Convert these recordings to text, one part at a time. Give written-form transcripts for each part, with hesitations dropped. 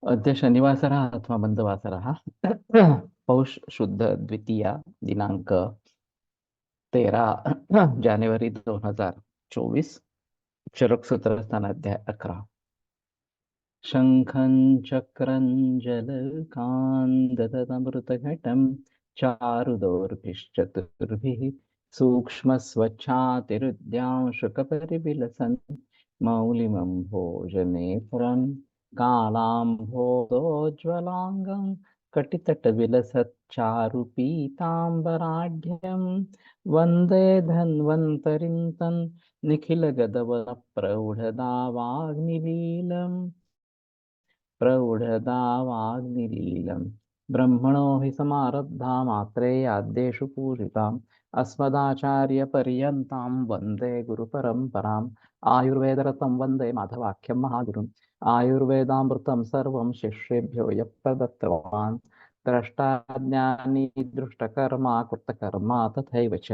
अद्य शनिवासरः अथवा मन्दवासरः पौष शुद्ध द्वितीया दिनांक 13 जानेवारी 2024 क्षरक सूत्र स्थान अध्याय 11 शंखं चक्रं जलकान्दतमृतघटं चारुदौर्भिश्चतुर्भिः सूक्ष्मस्वच्छातिरुद्यांशुकपरिविलसन् मौलिमं भोजनेतरं कालाम्भोदोज्ज्वलाङ्गं कटितटविलसच्चारुपीताम्बराढ्यं वन्दे धन्वन्तरिं तं निखिलगदवप्रौढदावाग्निलीलम् प्रौढदावाग्निलीलम् ब्रह्मणो हि समारब्धा मात्रेयाद्येषु पूजिताम् अस्मदाचार्यपर्यन्तां वन्दे गुरुपरम्पराम् आयुर्वेदरतं वन्दे माधवाख्यं महागुरुम् आयुर्वेदामृतं सर्वं शिष्येभ्यो यः प्रदत्तवान् द्रष्टा ज्ञानी दृष्टकर्मा कृतकर्मा तथैव च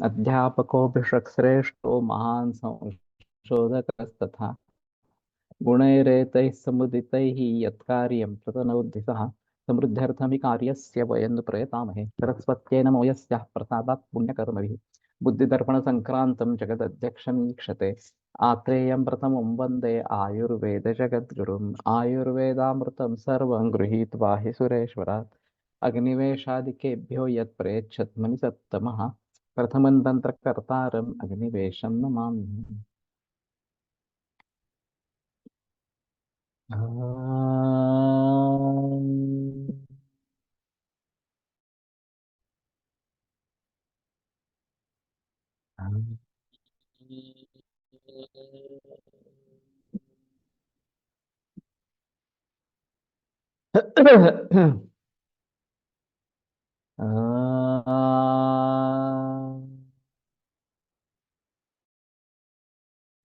अध्यापकोऽभिषक्श्रेष्ठो महान् संशोधकस्तथा गुणैरेतैः समुदितैः यत्कार्यं प्रतनोद्धि सः समृद्ध्यर्थं हि कार्यस्य वयं प्रयतामहे सरस्वत्यै नमो यस्याः प्रसादात् पुण्यकर्मभिः बुद्धिदर्पणसङ्क्रान्तं जगदध्यक्षं ईक्षते आत्रेयं प्रथमं वन्दे आयुर्वेदजगद्गुरुम् आयुर्वेदामृतं सर्वं गृहीत्वा हि सुरेश्वरात् अग्निवेशादिकेभ्यो यत् प्रयच्छत् मनिसत्तमः प्रथमं तन्त्रकर्तारम् अग्निवेशं नमामि।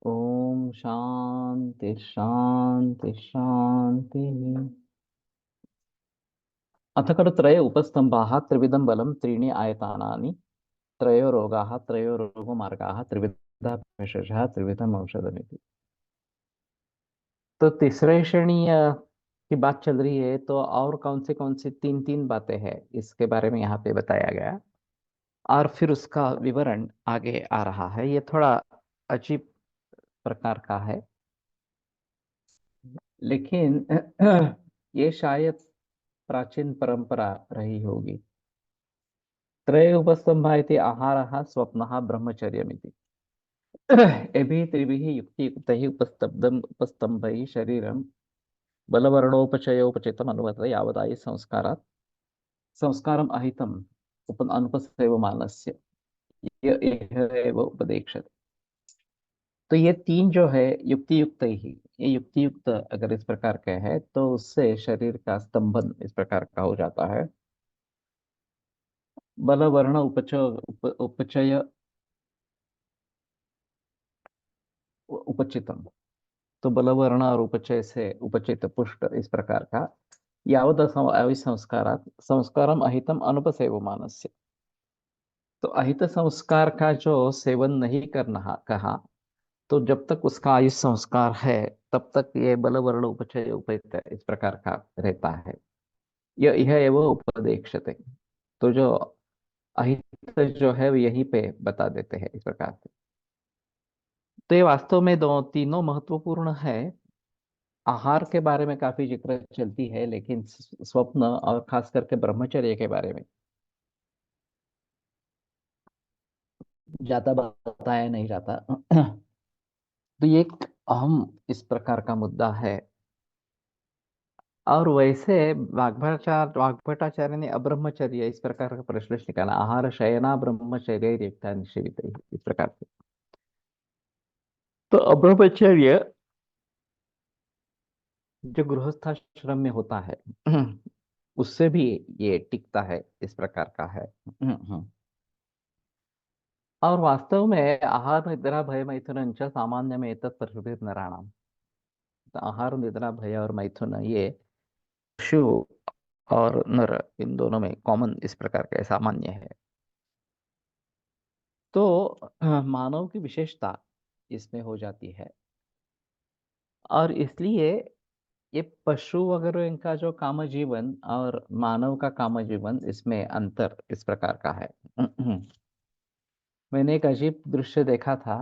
ओम शांति शांति शांति। अथ खलु त्रय उपस्तम्भाः त्रिविधं बलं त्रीणि आयतानानि त्रयो रोगाः त्रयो रोगमार्गाः त्रिविधा भेषजः त्रिविधम् औषधमिति। तो तीसरे श्रेणी की बात चल रही है, तो और कौन सी तीन तीन बातें हैं इसके बारे में यहाँ पे बताया गया और फिर उसका विवरण आगे आ रहा है। ये थोड़ा अजीब प्रकार का है, लेकिन ये शायद प्राचीन परंपरा रही होगी। त्रय उपस्तंभा इति आहारः स्वप्नः ब्रह्मचर्यमिति एभिः त्रिभिः युक्तियुक्तैः उपस्तंभैः शरीरं बलवर्णोपचयोपचितम् अनुवर्तते यावदायि संस्कारात् संस्कारम् अहितम् अनुपसेवमानस्य य इह एव उपदेक्षते। तो ये तीन जो है युक्ति युक्त ही, ये युक्ति युक्त अगर इस प्रकार का है तो उससे शरीर का स्तंभन इस प्रकार का हो जाता है। बल वर्ण उपचय उपचितम, तो बल वर्ण और उपचय से उपचित पुष्ट इस प्रकार का यावद अविसंस्कारात् संस्कारम अहितम अनुपसेवमानस्य। तो अहित संस्कार का जो सेवन नहीं करना कहा, तो जब तक उसका आयुष संस्कार है तब तक ये बल वर्ण उपचय उपयुक्त इस प्रकार का रहता है। यह एवं उपदेक्षते, तो जो अहित जो है वो यहीं पे बता देते हैं इस प्रकार से। तो ये वास्तव में दो तीनों महत्वपूर्ण है। आहार के बारे में काफी जिक्र चलती है, लेकिन स्वप्न और खास करके ब्रह्मचर्य के बारे में ज्यादा बताया नहीं जाता। तो ये एक अहम इस प्रकार का मुद्दा है। और वैसे वाग्भटाचार्य ने अब्रह्मचर्य इस प्रकार का प्रश्न निकाला, आहार शयना ब्रह्मचर्य युक्ता निषेवित इस प्रकार से। तो अब्रह्मचर्य जो गृहस्थाश्रम में होता है उससे भी ये टिकता है इस प्रकार का है। और वास्तव में आहार निद्रा भय मैथुन च सामान्य में तत्प्रभृतिर्नराणाम। तो आहार निद्रा भय और मैथुन ये पशु और नर इन दोनों में कॉमन इस प्रकार का सामान्य है। तो मानव की विशेषता इसमें हो जाती है, और इसलिए ये पशु वगैरह इनका जो काम जीवन और मानव का काम जीवन, इसमें अंतर इस प्रकार का है। मैंने एक अजीब दृश्य देखा था।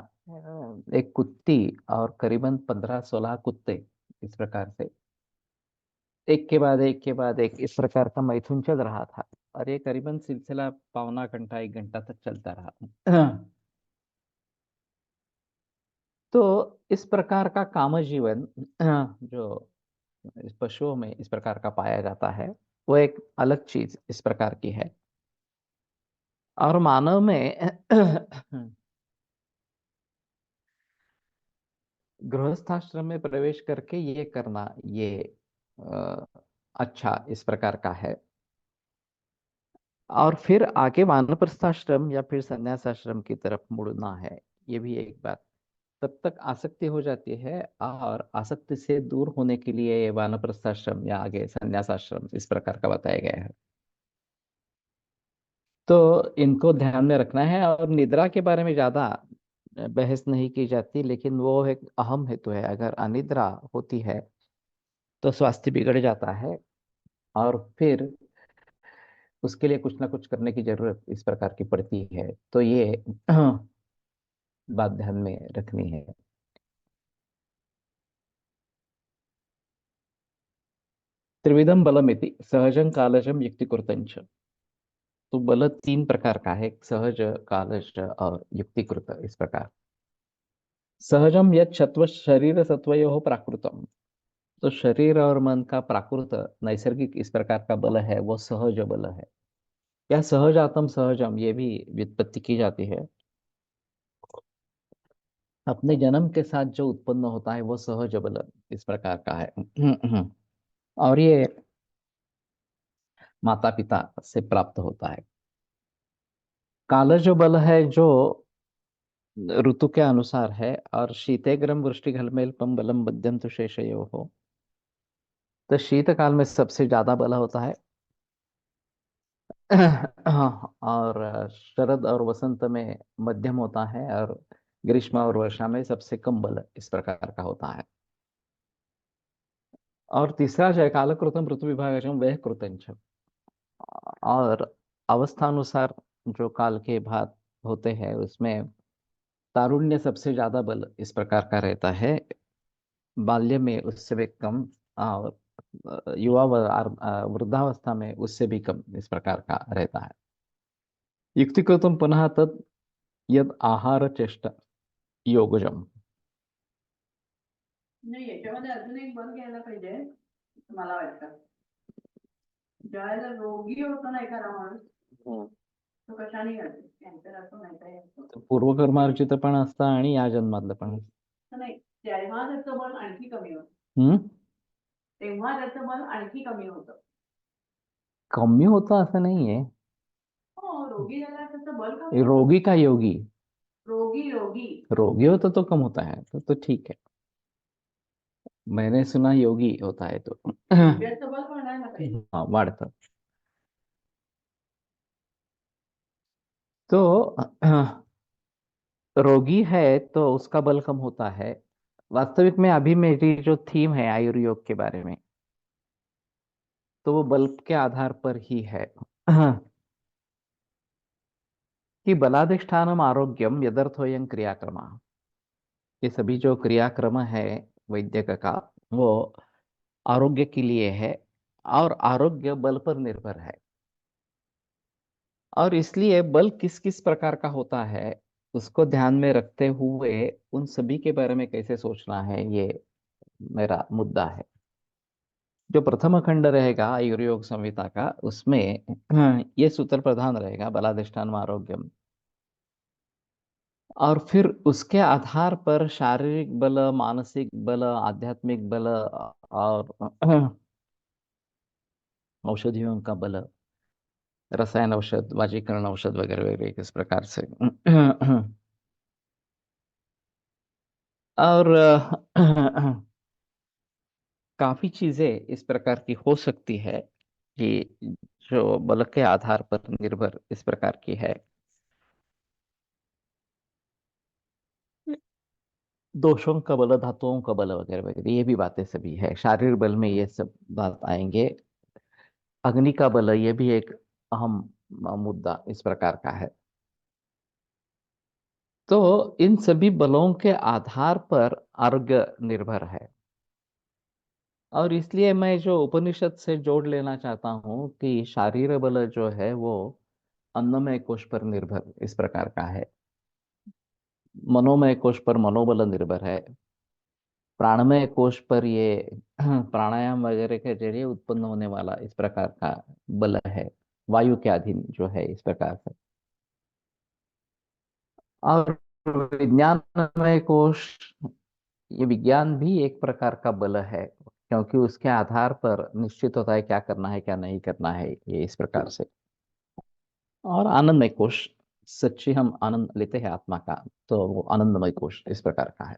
एक कुत्ती और करीबन 15-16 कुत्ते इस प्रकार से एक के बाद एक के बाद एक इस प्रकार का मैथुन चल रहा था। और ये करीबन सिलसिला पौना घंटा 1 घंटा तक चलता रहा। तो इस प्रकार का काम जीवन जो इस पशुओं में इस प्रकार का पाया जाता है, वो एक अलग चीज इस प्रकार की है। और मानव में गृहस्थाश्रम में प्रवेश करके ये करना, ये अ, अच्छा इस प्रकार का है। और फिर आगे वानप्रस्थाश्रम या फिर संन्यासाश्रम की तरफ मुड़ना है, ये भी एक बात। तब तक आसक्ति हो जाती है, और आसक्ति से दूर होने के लिए ये वानप्रस्थाश्रम या आगे संन्यासाश्रम इस प्रकार का बताया गया है। तो इनको ध्यान में रखना है। और निद्रा के बारे में ज्यादा बहस नहीं की जाती, लेकिन वो एक अहम हेतु है। अगर अनिद्रा होती है तो स्वास्थ्य बिगड़ जाता है, और फिर उसके लिए कुछ ना कुछ करने की जरूरत इस प्रकार की पड़ती है। तो ये बात ध्यान में रखनी है। त्रिविधम बलमिति सहजं कालजं युक्तिकृतंच। तो बल 3 प्रकार का है, सहज, कालज और युक्तिकृत इस प्रकार। सहजम यत् सत्व शरीर सत्वयो प्राकृतम। तो शरीर और मन का प्राकृत नैसर्गिक इस प्रकार का बल है, वो सहज बल है। या सहज आत्म सहजम, ये भी व्युत्पत्ति की जाती है। अपने जन्म के साथ जो उत्पन्न होता है वो सहज बल इस प्रकार का है। और ये माता पिता से प्राप्त होता है। काल जो बल है, जो ऋतु के अनुसार है। और शीतेग्रम वृष्टि घलमेल बलम मध्यम तो शेषयो हो। तो शीत काल में सबसे ज्यादा बल होता है। हाँ, और शरद और वसंत में मध्यम होता है, और ग्रीष्म और वर्षा में सबसे कम बल इस प्रकार का होता है। और तीसरा जो है काल कृतम ऋतु विभागम वह कृतंच। और अवस्थानुसार जो काल के भाग होते हैं, उसमें तारुण्य सबसे ज्यादा बल इस प्रकार का रहता है। बाल्य में उससे भी कम, और वृद्धावस्था में उससे भी कम इस प्रकार का रहता है। युक्तिकृतम पुनः तद यद आहार चेष्टा योगजम। नाही, याच्यामध्ये अजून एक बल घ्यायला पाहिजे मला वाटतं. ज्यावेळेला रोगी होतो ना एखादा माणूस, तो कशाने घडतो? कॅन्सर असतो, माहिती असतो. तर पूर्वकर्मार्जित पण असतं आणि या जन्मातलं पण तर नाही, तेव्हा त्याचं बल आणखी कमी होतं. हम्म तेव्हा त्याचं बल आणखी कमी होतं. कमी होतं असं नाहीये। हो, रोगी झाल्यावर त्याचं बल कमी होतं. रोगी का योगी? रोगी रोगी रोगी होता तो कम होता है, तो ठीक है। मैंने सुना योगी होता है तो त्याचं बल वाढायला पाहिजे. हाँ, वाढतं। तो रोगी है तो उसका बल कम होता है। वास्तविक में अभी मेरी जो थीम है आयुर्योग के बारे में, तो वो बल के आधार पर ही है। कि बलाधिष्ठानम आरोग्यम यदर्थोयं क्रियाक्रम। ये सभी जो क्रियाक्रम है वैद्य का, वो आरोग्य के लिए है। और आरोग्य बल पर निर्भर है। और इसलिए बल किस किस प्रकार का होता है, उसको ध्यान में रखते हुए उन सभी के बारे में कैसे सोचना है, ये मेरा मुद्दा है। जो प्रथम खंड रहेगा आयुर्योग संहिता का, उसमें ये सूत्र प्रधान रहेगा, बलाधिष्ठान आरोग्यम। और फिर उसके आधार पर शारीरिक बल, मानसिक बल, आध्यात्मिक बल, और औषधियों का बल, रसायन औषध, वाजीकरण औषध वगैरह वगैरह किस प्रकार से। और काफी चीजें इस प्रकार की हो सकती है कि जो बल के आधार पर निर्भर इस प्रकार की है। दोषों का बल, धातुओं का बल वगैरह वगैरह, ये भी बातें सभी है। शारीरिक बल में ये सब बात आएंगे। अग्नि का बल, ये भी एक अहम मुद्दा इस प्रकार का है। तो इन सभी बलों के आधार पर अर्घ निर्भर है। और इसलिए मैं जो उपनिषद से जोड़ लेना चाहता हूं कि शारीर बल जो है वो अन्नमय कोश पर निर्भर इस प्रकार का है, मनोमय कोश पर मनोबल निर्भर है, प्राणमय कोश पर ये प्राणायाम वगैरह के जरिए उत्पन्न होने वाला इस प्रकार का बल है, वायु के अधीन जो है इस प्रकार से। और विज्ञानमय कोश, ये विज्ञान भी एक प्रकार का बल है, क्योंकि उसके आधार पर निश्चित होता है क्या करना है क्या नहीं करना है, ये इस प्रकार से। और आनंदमय कोश, सच्ची हम आनंद लेते हैं आत्मा का, तो वो आनंदमय कोश इस प्रकार का है।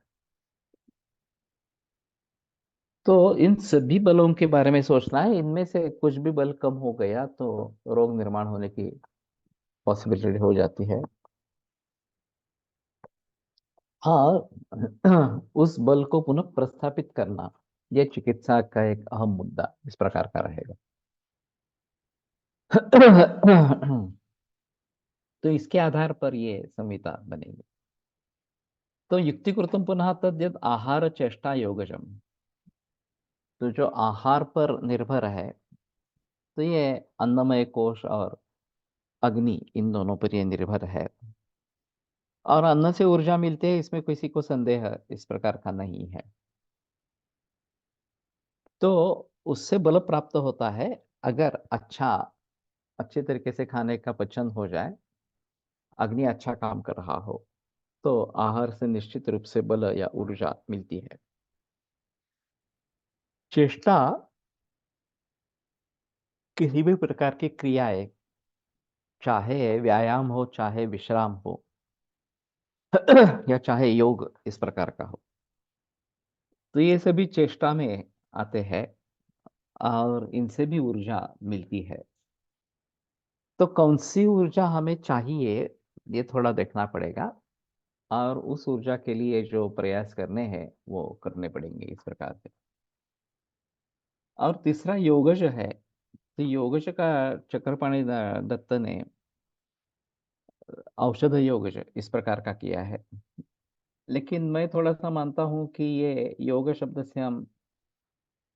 तो इन सभी बलों के बारे में सोचना है, इनमें से कुछ भी बल कम हो गया तो रोग निर्माण होने की पॉसिबिलिटी हो जाती है। हाँ, उस बल को पुनः प्रस्थापित करना, यह चिकित्सा का एक अहम मुद्दा इस प्रकार का रहेगा। तो इसके आधार पर ये संहिता बनेगी। तो युक्ति कृतम पुनः तद्यद आहार चेष्टा योगजम, तो जो आहार पर निर्भर है, तो ये अन्नमय कोश और अग्नि, इन दोनों पर ये निर्भर है। और अन्न से ऊर्जा मिलती है, इसमें किसी को संदेह इस प्रकार का नहीं है। तो उससे बल प्राप्त होता है अगर अच्छे तरीके से खाने का पचन हो जाए, अग्नि अच्छा काम कर रहा हो, तो आहार से निश्चित रूप से बल या ऊर्जा मिलती है। चेष्टा किसी भी प्रकार की क्रियाएं, चाहे व्यायाम हो चाहे विश्राम हो या चाहे योग इस प्रकार का हो, तो ये सभी चेष्टा में आते हैं और इनसे भी ऊर्जा मिलती है। तो कौन सी ऊर्जा हमें चाहिए, ये थोड़ा देखना पड़ेगा। और उस ऊर्जा के लिए जो प्रयास करने हैं वो करने पड़ेंगे इस प्रकार से। और तीसरा योगज है। तो योगज का चक्रपाणि दत्त ने औषध योगज इस प्रकार का किया है। लेकिन मैं थोड़ा सा मानता हूं कि ये योग शब्द से हम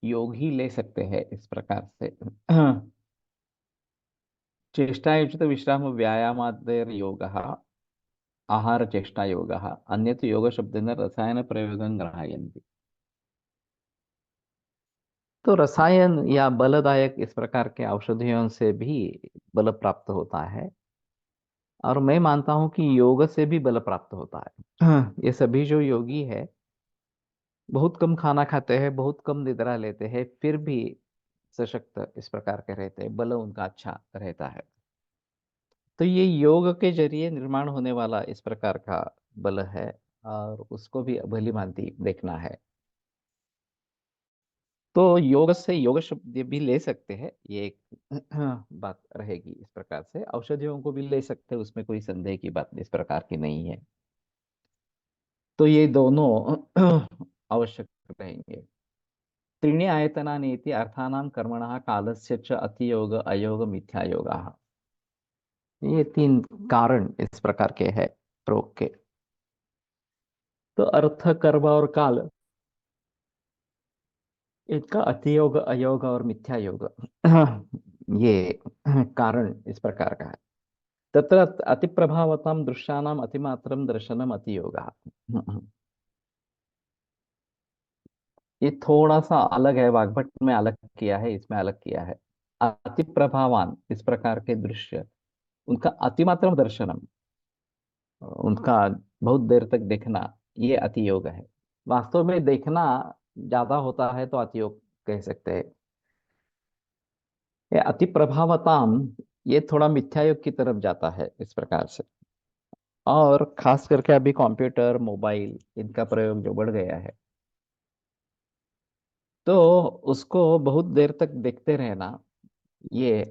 योग ही ले सकते हैं इस प्रकार से। चेष्टायुचित विश्राम व्यायामादेर योग, आहार चेष्टा योग, अन्यत् योग शब्देन रसायन प्रयोगं ग्रहायन्ति। तो रसायन या बलदायक इस प्रकार के औषधियों से भी बल प्राप्त होता है। और मैं मानता हूं कि योग से भी बल प्राप्त होता है। ये सभी जो योगी है, बहुत कम खाना खाते हैं, बहुत कम निद्रा लेते हैं, फिर भी सशक्त इस प्रकार के रहते हैं, बल उनका अच्छा रहता है। तो ये योग के जरिए निर्माण होने वाला इस प्रकार का बल है, और उसको भी भली भांति देखना है। तो योग से योग शब्द भी ले सकते हैं, ये एक बात रहेगी इस प्रकार से। औषधियों को भी ले सकते हैं, उसमें कोई संदेह की बात इस प्रकार की नहीं है। तो ये दोनों आवश्यक रहेंगे। त्रीणि आयतनानीति अर्थानां कर्मणः कालस्य च अतियोग अयोग मिथ्या योगः, ये तीन कारण इस प्रकार के हैं रोग के। तो अर्थ, कर्म और काल, इनका अतियोग अयोग और मिथ्या योग, ये कारण इस प्रकार का है। तत्र अतिप्रभावतां दृश्यानाम अतिमात्रम दर्शनम अतियोगः। ये थोड़ा सा अलग है, वाग्भट में अलग किया है, इसमें अलग किया है। अति प्रभावान इस प्रकार के दृश्य, उनका अतिमात्रम दर्शनम, उनका बहुत देर तक देखना, ये अति योग है। वास्तव में देखना ज्यादा होता है तो अति योग कह सकते हैं। ये अति प्रभावताम, ये थोड़ा मिथ्या योग की तरफ जाता है इस प्रकार से। और खास करके अभी कंप्यूटर मोबाइल इनका प्रयोग जो बढ़ गया है, तो उसको बहुत देर तक देखते रहना, ये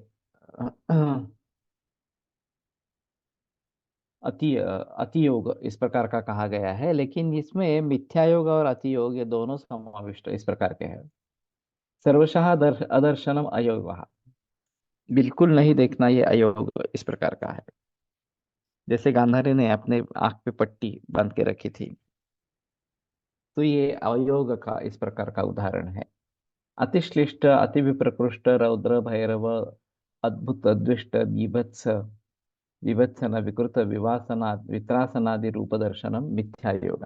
अतियोग इस प्रकार का कहा गया है, लेकिन इसमें मिथ्या योग और अतियोग ये दोनों समाविष्ट इस प्रकार के हैं। सर्वशः अदर्शनम अयोग, बिल्कुल नहीं देखना, ये अयोग इस प्रकार का है। जैसे गांधारी ने अपने आंख पे पट्टी बांध के रखी थी, तो ये अयोग का इस प्रकार का उदाहरण है। अतिश्लिष्ट, अति विप्रकृष्ट, रौद्र, भैरव, अद्भुत, द्विष्ट, बीभत्स, विभत्सन, विकृत, विवासना, वित्रासनादि रूप दर्शनम मिथ्या योग।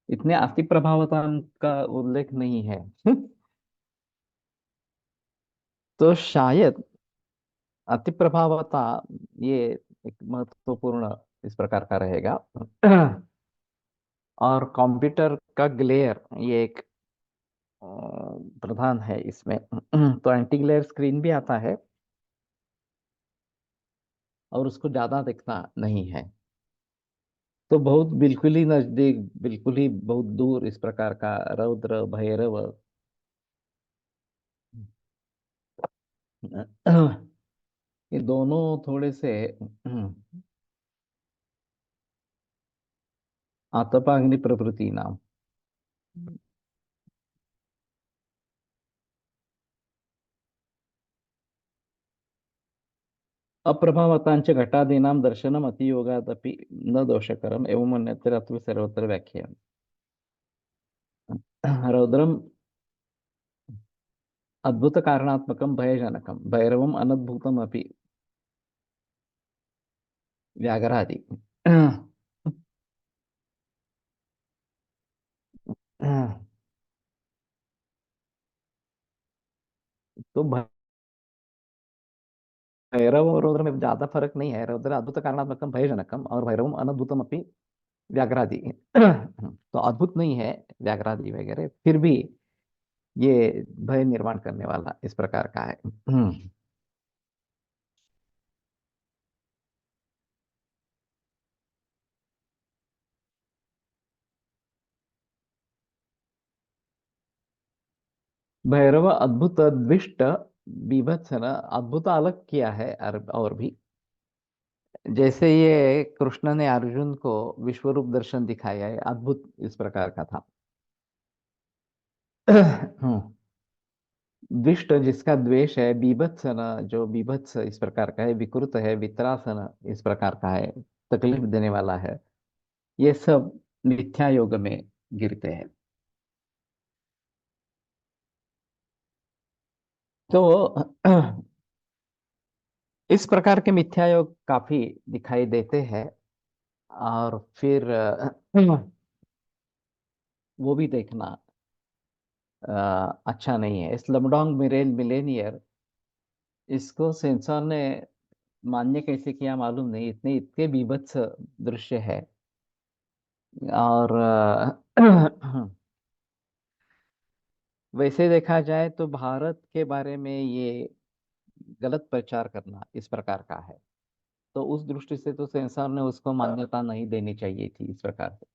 इतने अति प्रभावता का उल्लेख नहीं है। तो शायद अति प्रभावता ये एक महत्वपूर्ण इस प्रकार का रहेगा। और कंप्यूटर का ग्लेयर ये एक अ, प्रधान है इसमें। तो एंटी ग्लेयर स्क्रीन भी आता है, और उसको ज्यादा देखना नहीं है। तो बहुत बिल्कुल ही नजदीक, बिल्कुल ही बहुत दूर इस प्रकार का रौद्र, भैरव, ये दोनों थोड़े से आतपाग्नि प्रभृति नाम। अप्रभावतांच घटादीनां दर्शनम अतियोगादपि न दोषकरम एवं अन्यत्र अत्र सर्वत्र व्याख्या। रौद्रम अद्भुत कारणात्मकं भयजनकं, भैरवम् अनद्भुतम् अपि व्याघ्रादि। तो भैरव और रौद्र में ज्यादा फर्क नहीं है। रौद्र अद्भुत कारणात्मकम भयजनकम और भैरवम अनद्भुतम अपनी व्याघ्रादि। तो अद्भुत नहीं है व्याघ्रादि वगैरह, फिर भी ये भय निर्माण करने वाला इस प्रकार का है। भैरव अद्भुत, द्विष्ट, बीभत्सन, अद्भुत अलग किया है। और भी जैसे ये कृष्ण ने अर्जुन को विश्व रूप दर्शन दिखाया है, अद्भुत इस प्रकार का था। दुष्ट जिसका द्वेष है, बीभत्सन जो बीभत्स इस प्रकार का है, विकृत है, वित्रासन इस प्रकार का है, तकलीफ देने वाला है, ये सब मिथ्या योग में गिरते हैं। तो इस प्रकार के मिथ्या योग काफी दिखाई देते हैं। और फिर वो भी देखना अच्छा नहीं है। स्लमडॉग मिलेनियर, इसको सेंसर ने मान्य कैसे किया मालूम नहीं, इतने इतने बीभत्स दृश्य है। और वैसे देखा जाए तो भारत के बारे में ये गलत प्रचार करना इस प्रकार का है। तो उस दृष्टि से तो सेंसर ने उसको मान्यता नहीं देनी चाहिए थी इस प्रकार से।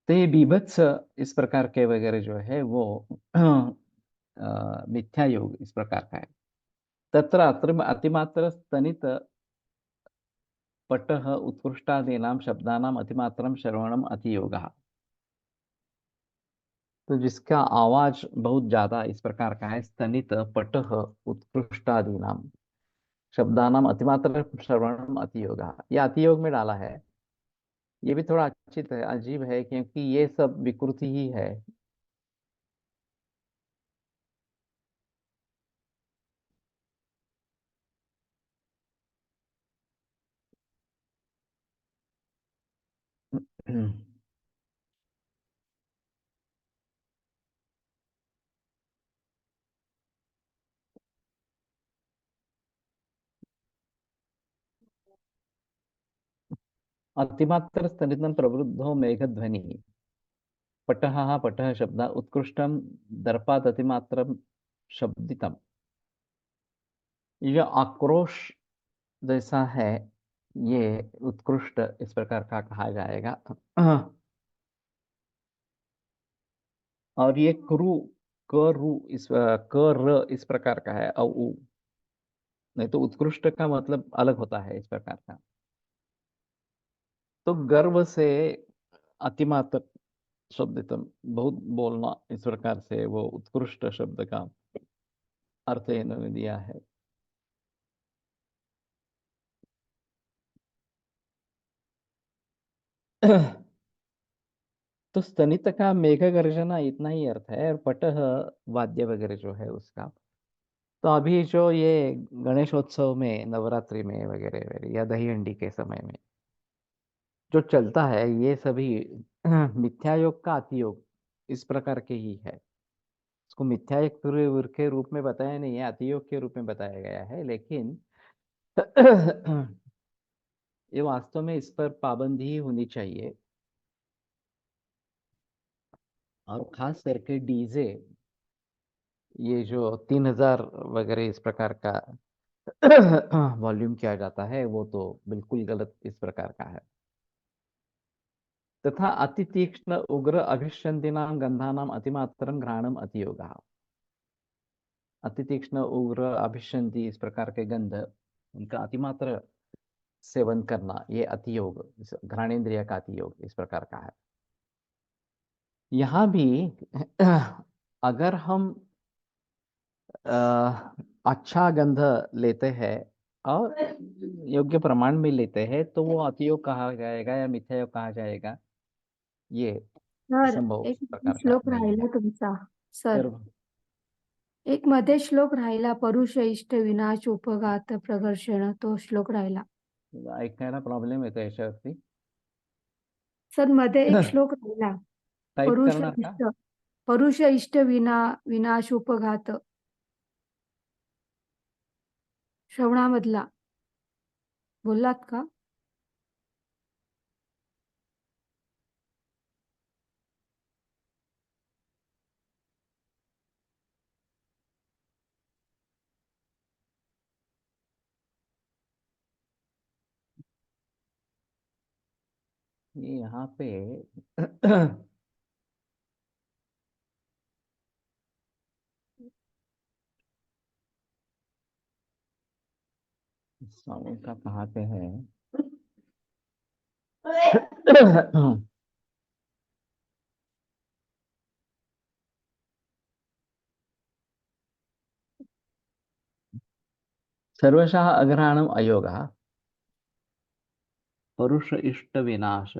तो ये बीभत्स इस प्रकार के वगैरह जो है वो मिथ्या योग इस प्रकार का है। तत्र अत्र अतिमात्र स्तनित पटः उत्कृष्टादीनां शब्दानां अतिमात्रं श्रवणम अतियोगः। तो जिसका आवाज बहुत ज्यादा इस प्रकार का है, स्तनित पटः उत्कृष्टादीनाम शब्दानाम अतिमात्र श्रवणम अतियोगः, ये अतियोग में डाला है। ये भी थोड़ा अच्छी है, अजीब है, क्योंकि ये सब विकृति ही है। अतिमात्र स्तनितं प्रवृद्धो मेघध्वनि पटः पटः शब्द उत्कृष्टम दर्पात अतिमात्रम शब्दितम। ये आक्रोश जैसा है, ये उत्कृष्ट इस प्रकार का कहा जाएगा। और ये करु, कर इस कर इस प्रकार का है, औ उ नहीं तो उत्कृष्ट का मतलब अलग होता है इस प्रकार का। तो गर्व से अतिमात्र शब्द तो बहुत बोलना, इस प्रकार से वो उत्कृष्ट शब्द का अर्थ इन्होंने दिया है। तो स्तनित का मेघ गर्जना इतना ही अर्थ है, और पटह वाद्य वगैरह जो है उसका। तो अभी जो ये गणेशोत्सव में, नवरात्रि में वगैरह वगैरह, या दही हंडी के समय में जो चलता है, ये सभी मिथ्या योग का अतियोग इस प्रकार के ही है। इसको मिथ्या योग के रूप में बताया नहीं है, अतियोग के रूप में बताया गया है, लेकिन ये वास्तव में इस पर पाबंदी ही होनी चाहिए। और खास करके डीजे, ये जो 3000 वगैरह इस प्रकार का वॉल्यूम किया जाता है, वो तो बिल्कुल गलत इस प्रकार का है। तथा अति तीक्ष्ण उग्र अभिष्यन्दिनां गंधानां अतिमात्रं घ्राणम अतियोगः। अति तीक्ष्ण उग्र अभिष्यन्ति इस प्रकार के गंध, उनका अतिमात्र सेवन करना, ये अतियोग, घ्राणेन्द्रिय का अतियोग इस प्रकार का है। यहाँ भी अगर हम अच्छा गंध लेते हैं और योग्य प्रमाण में लेते हैं, तो वो अतियोग कहा जाएगा या मिथ्या योग कहा जाएगा, ये सर संभव एक प्रकार का श्लोक नहीं राहिला है। तुमचा सर, तर एक मध्ये श्लोक राहिला, परुष इष्ट विनाश उपघात प्रघर्षण, तो श्लोक राहिला ऐकायला प्रॉब्लेम येतो याच्यावरती। सर. मध्ये एक श्लोक राहिला, टाईप परुष करणार का? इष्ट, परुष इष्ट विनाश उपघात, श्रवणामधला बोललात का? ये यहाँ पे साउंड का कहाँ पे है? सर्वशः अग्रहणम अयोगः, परुष इष्ट विनाश,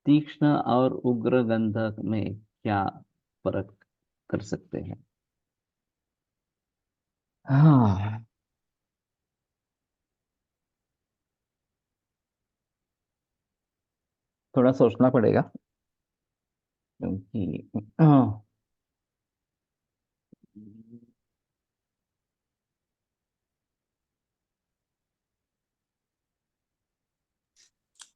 तीक्ष्ण और उग्र गंध में क्या फर्क कर सकते हैं? हाँ, थोड़ा सोचना पड़ेगा, क्योंकि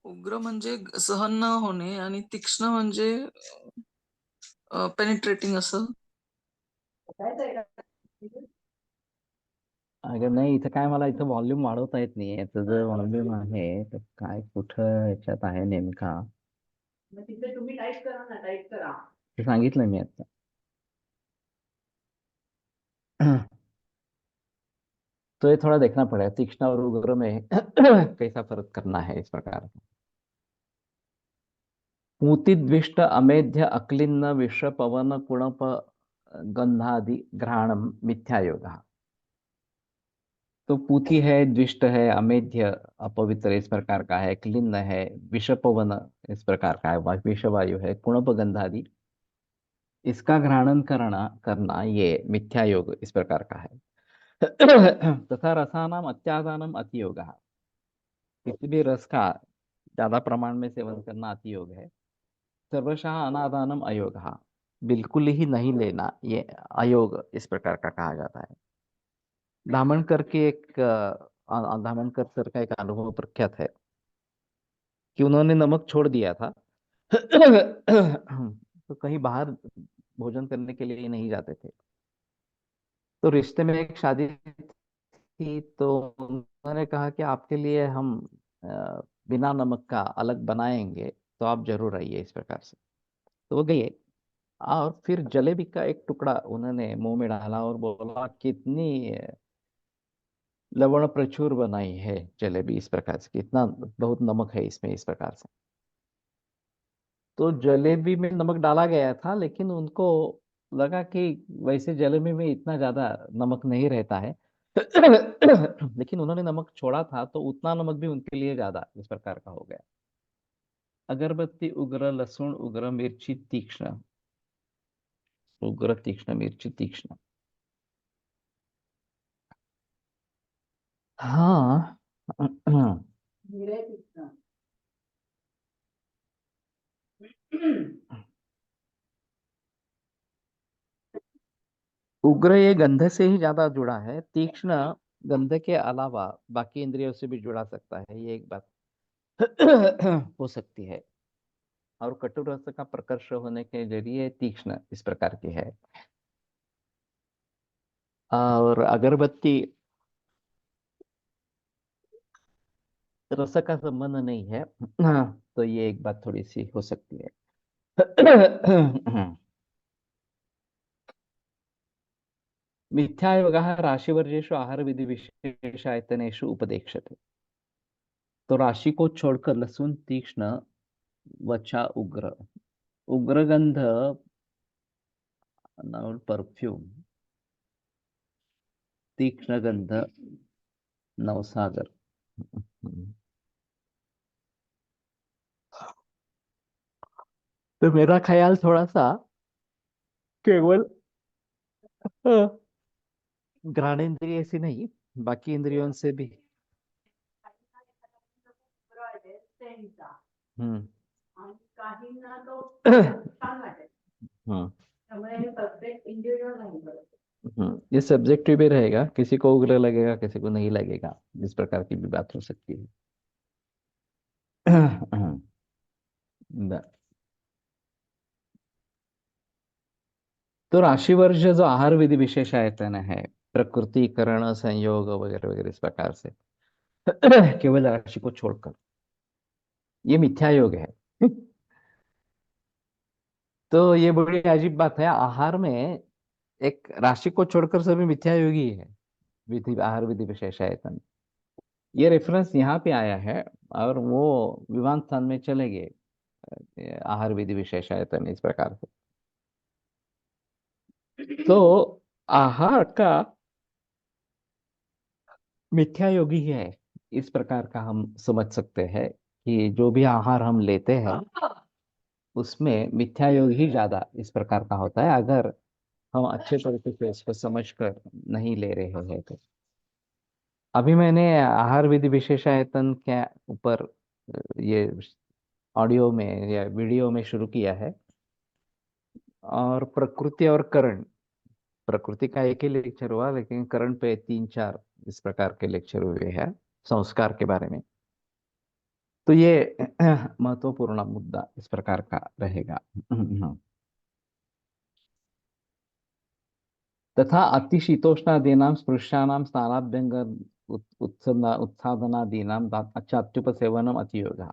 उग्र म्हणजे सहन न होणे आणि तीक्ष्ण म्हणजे पेनिट्रेटिंग असं. अगर नाही, इथं काय, मला इथं व्हॉल्यूम वाढवता येत नाही, याचं जर व्हॉल्यूम आहे तर काय कुठं याच्यात आहे नेमका, मग तिथे तुम्ही टाईप करा ना, टाईप करा. ते सांगितलं मी आता. तो ये थोड़ा देखना पड़ेगा, तीक्ष्ण और उग्र में कैसा फर्क करना है इस प्रकार। पूति द्विष्ट अमेध्य अक्लिन्न विष पवन कुणप गंधादि घ्राणम मिथ्यायोग। तो पूति है, द्विष्ट है, अमेध्य अपवित्र इस प्रकार का है, क्लिन्न है, विष पवन इस प्रकार का है, विष वायु है, कुणप गंधादि, इसका घ्राणन करना करना ये मिथ्या योग इस प्रकार का है। तथा रसानाम अत्यादानम अतियोग, किसी भी रस का ज्यादा प्रमाण में सेवन करना अतियोग है। सर्वशः अनादानम अयोग, बिल्कुल ही नहीं लेना, ये अयोग इस प्रकार का कहा जाता है। धामणकर के एक धामणकर सर का एक अनुभव प्रख्यात है कि उन्होंने नमक छोड़ दिया था। तो कहीं बाहर भोजन करने के लिए नहीं जाते थे। तो रिश्ते में एक शादी थी, तो उन्होंने कहा कि आपके लिए हम बिना नमक का अलग बनाएंगे, तो आप जरूर आइए इस प्रकार से। तो वो गए। और फिर जलेबी का एक टुकड़ा उन्होंने मुंह में डाला और बोला कितनी लवण प्रचुर बनाई है जलेबी, इस प्रकार से, कितना बहुत नमक है इसमें, इस प्रकार से। तो जलेबी में नमक डाला गया था, लेकिन उनको लगा कि वैसे जलेबी में इतना ज्यादा नमक नहीं रहता है। लेकिन उन्होंने नमक छोड़ा था, तो उतना नमक भी उनके लिए ज्यादा, इस प्रकार का हो गया। अगरबत्ती उग्र, लहसुन उग्र, मिर्ची तीक्ष्ण, उग्र तीक्ष्ण, मिर्ची तीक्ष्ण। हाँ। धीरे तीक्ष्ण। उग्र ये गंध से ही ज्यादा जुड़ा है, तीक्ष्ण गंध के अलावा बाकी इंद्रियों से भी जुड़ा सकता है, ये एक बात हो सकती है। और कटु रस का प्रकर्ष होने के जरिए तीक्ष्ण इस प्रकार की है। और अगरबत्ती रस का संबंध नहीं है, तो ये एक बात थोड़ी सी हो सकती है। मिथ्यायोगः राशिवर्जेषु आहार विधि विशेषायतनेषु उपदेक्षते। तो राशि को छोड़कर लहसुन तीक्ष्ण, वचा उग्र, उग्र गंध और परफ्यूम, तीक्ष्ण गंध नवसागर। तो मेरा ख्याल थोड़ा सा केवल घ्राणेंद्रिय से नहीं, बाकी इंद्रियों से भी। हम्म। आणि काहींना तो हम्म। छान वाटेल, त्यामुळे हे प्रत्येक इंडिव्हिज्युअल नाही बरं. ये सब्जेक्टिव भी रहेगा, किसी को उग्र लगेगा, किसी को नहीं लगेगा, इस प्रकार की भी बात हो सकती है। ब- तो राशिवर्ज जो आहार विधि विशेष आयतन है, प्रकृति करण संयोग वगैरह वगैरह, इस प्रकार से केवल राशि को छोड़कर, ये मिथ्या योग है। तो ये बड़ी अजीब बात है, आहार में एक राशि को छोड़कर सभी मिथ्या योगी है, विधि आहार विधि विशेष आयतन। ये रेफरेंस यहाँ पे आया है, और वो विवान स्थान में चले गए, आहार विधि विशेष आयतन, इस प्रकार से। तो आहार का मिथ्या योगी है, इस प्रकार का हम समझ सकते हैं कि जो भी आहार हम लेते हैं उसमें मिथ्या योग ही ज्यादा इस प्रकार का होता है, अगर हम अच्छे तरीके से इसको समझ कर नहीं ले रहे हैं तो। अभी मैंने आहार विधि विशेषायतन के ऊपर ये ऑडियो में या वीडियो में शुरू किया है। और प्रकृति और करण, प्रकृति का एक ही लेक्चर हुआ, लेकिन करण पे 3-4 इस प्रकार के लेक्चर हुए हैं संस्कार के बारे में। तो ये महत्वपूर्ण मुद्दा इस प्रकार का रहेगा। तथा अतिशीतोष्णादीनां स्पृशानां स्नानाभ्यंग उत्सादनादीनां अत्युपसेवनम अतियोगः।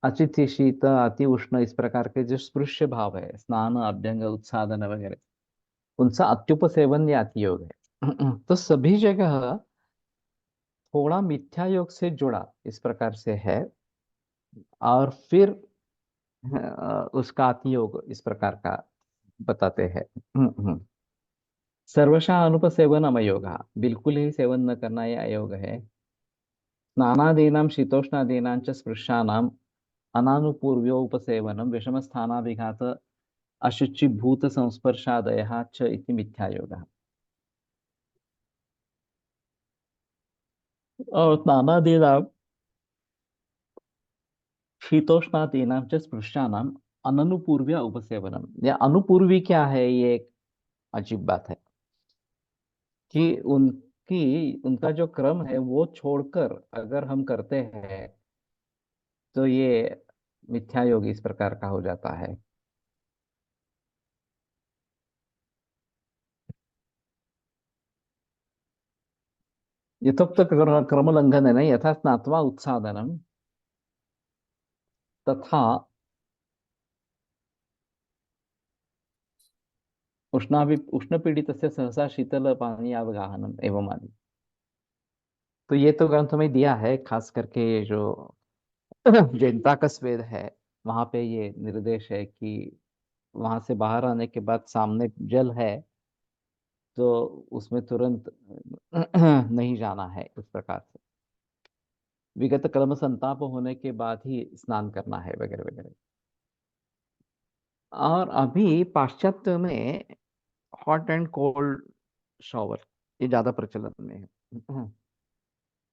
अति शीत अति उष्ण इस प्रकार के जो स्पृश्य भाव है, स्नान अभ्यंग उत्सादन वगैरह, उनसा अत्युपसेवन या अतियोग है। तो सभी जगह थोड़ा मिथ्या योग से जुड़ा इस प्रकार से है, और फिर उसका अतियोग इस प्रकार का बताते हैं। सर्वशा अनुपसेवन अयोग, बिल्कुल ही सेवन न करना यह अयोग है। स्नानादीनां शीतोष्णादीनां च स्पृशानाम् अनानुपूर्व्यो उपसेवनं विषमस्थानाभिघात अशुचिभूत संस्पर्शादयः च इति मिथ्यायोगः। और स्नानादीनां शीतोष्णादीनां च स्पृशानाम् अननुपूर्व्य उपसेवनम, या अनुपूर्वी क्या है, ये एक अजीब बात है कि उनका जो क्रम है वो छोड़कर अगर हम करते हैं तो ये मिथ्या योग इस प्रकार का हो जाता है। यथोक्त क्रम उल्लंघन है, नहीं यथा स्नात्वा उत्सादनम तथा उष्ण पीड़ितस्य सहसा शीतल पानी अवगाहनम एवं आदि। तो ये तो ग्रंथ में दिया है, खास करके ये जो जनता का स्वेद है, वहां पे ये निर्देश है कि वहां से बाहर आने के बाद सामने जल है तो उसमें तुरंत नहीं जाना है, इस प्रकार से विगत कर्म संताप होने के बाद ही स्नान करना है वगैरह वगैरह। और अभी पाश्चात्य में हॉट एंड कोल्ड शॉवर ये ज्यादा प्रचलन में है।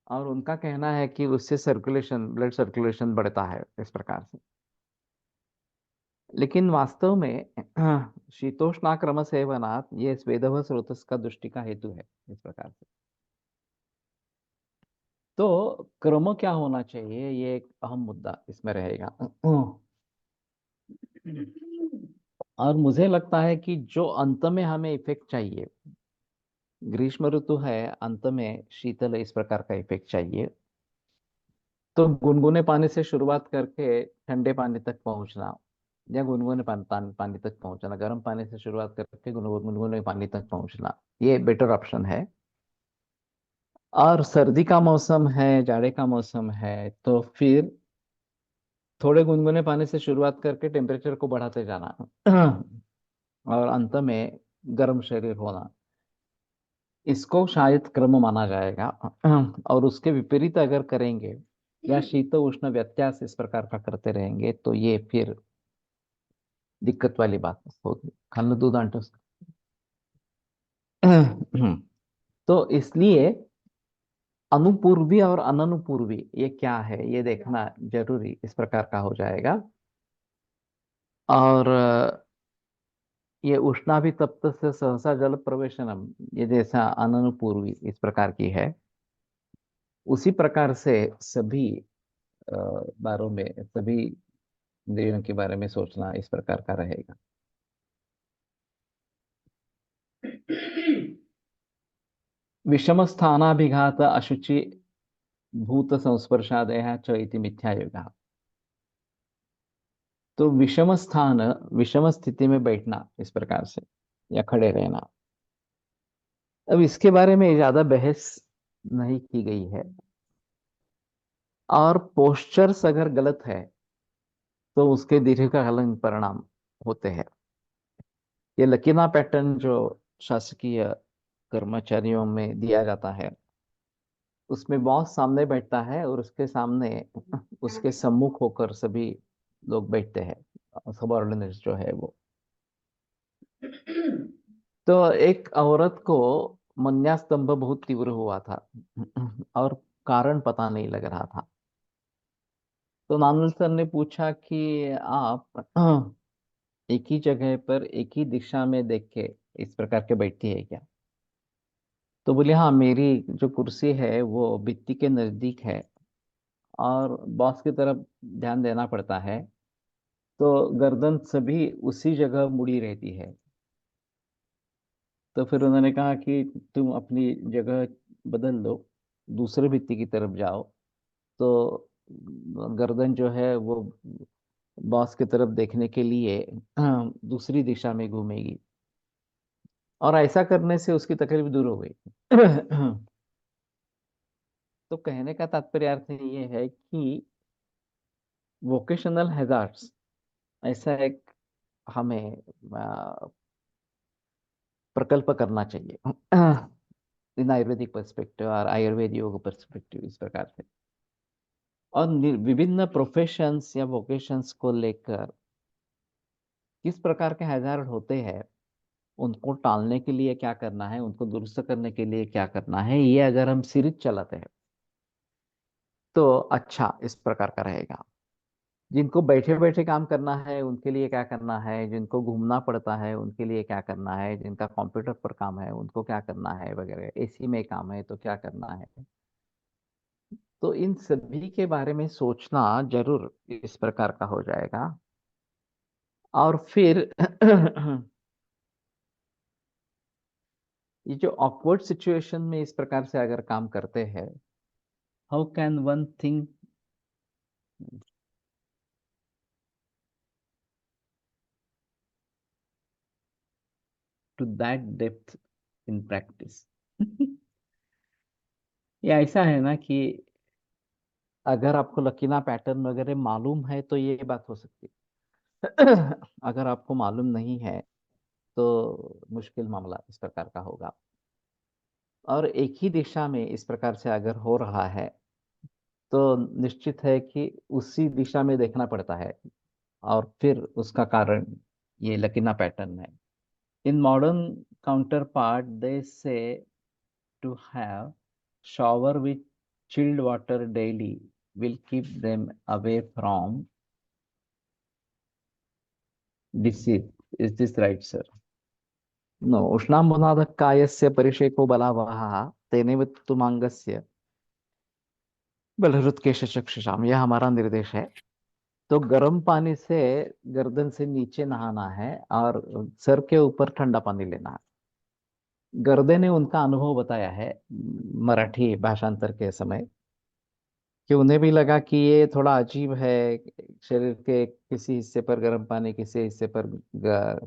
और उनका कहना है कि उससे सर्कुलेशन, ब्लड सर्कुलेशन बढ़ता है इस प्रकार से। लेकिन वास्तव में शीतोष्णाक्रम सेवनात् ये स्वेदव स्रोतस का दृष्टि का हेतु है, इस प्रकार से। तो क्रम क्या होना चाहिए, ये एक अहम मुद्दा इसमें रहेगा। और मुझे लगता है कि जो अंत में हमें इफेक्ट चाहिए, ग्रीष्म ऋतु है, अंत में शीतल इस प्रकार का इफेक्ट चाहिए, तो गुनगुने पानी से शुरुआत करके ठंडे पानी तक पहुंचना, या गुनगुने पानी तक पहुंचना, गर्म पानी से शुरुआत करके गुनगुने पानी तक पहुंचना, ये बेटर ऑप्शन है। और सर्दी का मौसम है, जाड़े का मौसम है, तो फिर थोड़े गुनगुने पानी से शुरुआत करके टेम्परेचर को बढ़ाते जाना और अंत में गर्म शरीर होना, इसको शायद क्रम माना जाएगा। और उसके विपरीत अगर करेंगे या शीत उष्ण व्यत्यास इस प्रकार का करते रहेंगे तो ये फिर दिक्कत वाली बात होगी। खाना दूध आंटा तो इसलिए अनुपूर्वी और अननुपूर्वी ये क्या है, ये देखना जरूरी इस प्रकार का हो जाएगा। और ये उष्णाभितप्त से सहसा जल प्रवेशनम, ये जैसा अननुपूर्वी इस प्रकार की है, उसी प्रकार से सभी अ, बारों में, सभी इंद्रियों के बारे में सोचना इस प्रकार का रहेगा। विषम स्थानाभिघात अशुचि भूत संस्पर्शादय च इति मिथ्यायुगा। तो विषम स्थान, विषम स्थिति में बैठना इस प्रकार से, या खड़े रहना, अब इसके बारे में ज्यादा बहस नहीं की गई है। और पोस्चर्स अगर गलत है तो उसके दीर्घकालीन परिणाम होते हैं। ये लकीना पैटर्न जो शासकीय कर्मचारियों में दिया जाता है, उसमें बॉस सामने बैठता है और उसके सामने, उसके सम्मुख होकर सभी लोग बैठते हैं, सबऑर्डिनेट्स जो है वो। तो एक औरत को मन्यास्तंभ बहुत तीव्र हुआ था और कारण पता नहीं लग रहा था। तो नानल सर ने पूछा कि आप एक ही जगह पर एक ही दिशा में देख के इस प्रकार के बैठती है क्या? तो बोले हाँ, मेरी जो कुर्सी है वो भित्ति के नजदीक है और बॉस की तरफ ध्यान देना पड़ता है, तो गर्दन सभी उसी जगह मुड़ी रहती है। तो फिर उन्होंने कहा कि तुम अपनी जगह बदल लो, दूसरे भित्ति की तरफ जाओ, तो गर्दन जो है वो बॉस की तरफ देखने के लिए दूसरी दिशा में घूमेगी, और ऐसा करने से उसकी तकलीफ दूर हो गई। तो कहने का तात्पर्य अर्थ ये है कि वोकेशनल हैजार्ड्स, ऐसा एक हमें प्रकल्प करना चाहिए इन आयुर्वेदिक पर्सपेक्टिव और आयुर्वेद योग पर्सपेक्टिव इस प्रकार से। और विभिन्न प्रोफेशंस या वोकेशंस को लेकर किस प्रकार के हैजार्ड होते हैं, उनको टालने के लिए क्या करना है, उनको दुरुस्त करने के लिए क्या करना है, ये अगर हम सीरीज चलाते हैं तो अच्छा इस प्रकार का रहेगा। जिनको बैठे बैठे काम करना है उनके लिए क्या करना है, जिनको घूमना पड़ता है उनके लिए क्या करना है, जिनका कंप्यूटर पर काम है उनको क्या करना है वगैरह, एसी में काम है तो क्या करना है, तो इन सभी के बारे में सोचना जरूर इस प्रकार का हो जाएगा। और फिर ये जो ऑकवर्ड सिचुएशन में इस प्रकार से अगर काम करते हैं, how can one think, to that depth in practice. ये ऐसा है ना कि अगर आपको लकीना पैटर्न वगैरह मालूम है तो ये बात हो सकती है। अगर आपको मालूम नहीं है तो मुश्किल मामला इस प्रकार का होगा। और एक ही दिशा में इस प्रकार से अगर हो रहा है तो निश्चित है कि उसी दिशा में देखना पड़ता है, और फिर उसका कारण ये लकीना पैटर्न है। In modern counterpart they say to have shower with chilled water daily will keep them away from disease. Is this right, sir? No. उष्णाम्बुनादः कायस्य परिषेको बलावहः तेनैव तुमांगस्य बलहृत्केशचक्षुषाम, यह हमारा निर्देश है। तो गर्म पानी से गर्दन से नीचे नहाना है और सर के ऊपर ठंडा पानी लेना है। गर्दे ने उनका अनुभव बताया है मराठी भाषांतर के समय कि उन्हें भी लगा कि ये थोड़ा अजीब है, शरीर के किसी हिस्से पर गर्म पानी, किसी हिस्से पर